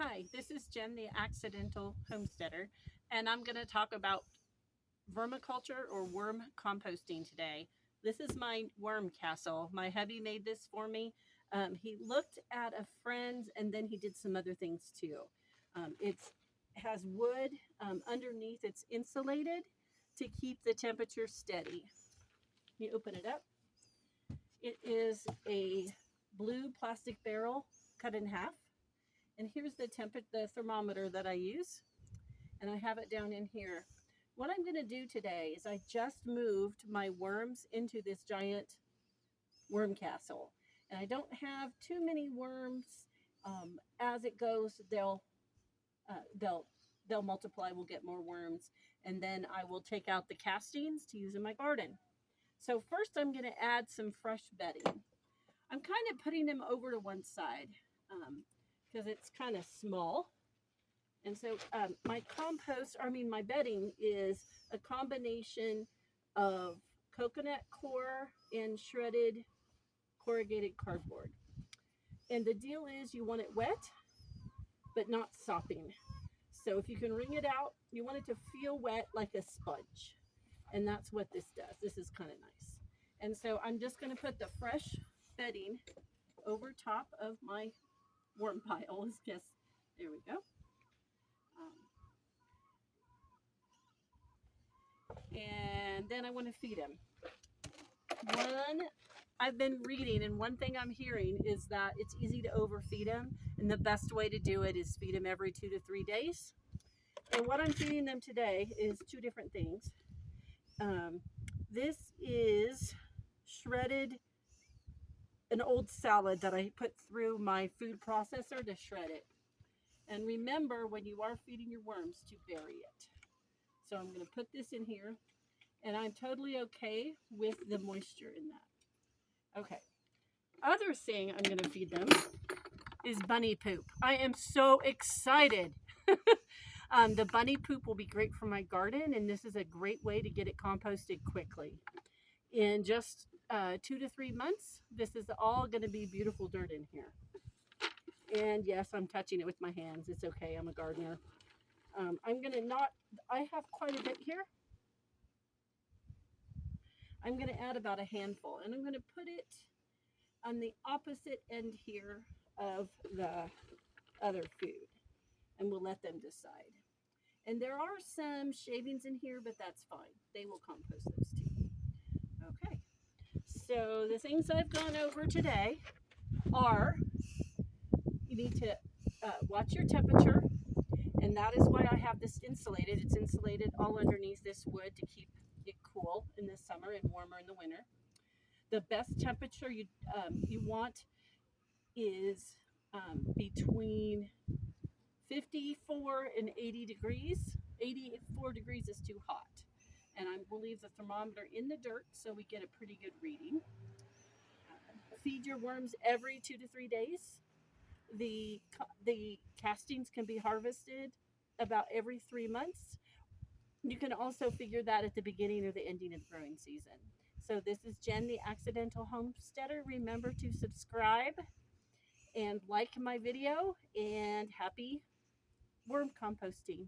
Hi, this is Jen, the accidental homesteader, and I'm going to talk about vermiculture or worm composting today. This is my worm castle. My hubby made this for me. He looked at a friend's and then he did some other things too. It has wood underneath, it's insulated to keep the temperature steady. You open it up. It is a blue plastic barrel cut in half. And here's the thermometer that I use, and I have it down in here. What I'm going to do today is I just moved my worms into this giant worm castle, and I don't have too many worms. As it goes, uh, they'll they'll multiply. We'll get more worms, and then I will take out the castings to use in my garden. So first, I'm going to add some fresh bedding. I'm kind of putting them over to one side because it's kind of small. And so my bedding is a combination of coconut coir and shredded corrugated cardboard. And the deal is you want it wet, but not sopping. So if you can wring it out, you want it to feel wet like a sponge. And that's what this does. This is kind of nice. And so I'm just going to put the fresh bedding over top of my worm piles. Just there we go. And then I want to feed them. I've been reading, and one thing I'm hearing is that it's easy to overfeed them, and the best way to do it is feed them every 2 to 3 days. And what I'm feeding them today is two different things. This is shredded, an old salad that I put through my food processor to shred it. And remember, when you are feeding your worms, to bury it. So I'm going to put this in here, and I'm totally okay with the moisture in that. Okay. Other thing I'm going to feed them is bunny poop. I am so excited. The bunny poop will be great for my garden, and this is a great way to get it composted quickly. In just 2 to 3 months, this is all going to be beautiful dirt in here. And yes, I'm touching it with my hands. It's okay. I'm a gardener. I have quite a bit here. I'm going to add about a handful, and I'm going to put it on the opposite end here of the other food, and we'll let them decide. And there are some shavings in here, but that's fine. They will compost those too. Okay, so the things I've gone over today are you need to watch your temperature, and that is why I have this insulated. It's insulated all underneath this wood to keep it cool in the summer and warmer in the winter. The best temperature you want is between 54 and 80 degrees. 84 degrees is too hot. And I will leave the thermometer in the dirt so we get a pretty good reading. Feed your worms every 2 to 3 days. The castings can be harvested about every 3 months. You can also figure that at the beginning or the ending of growing season. So this is Jen, the accidental homesteader. Remember to subscribe and like my video, and happy worm composting.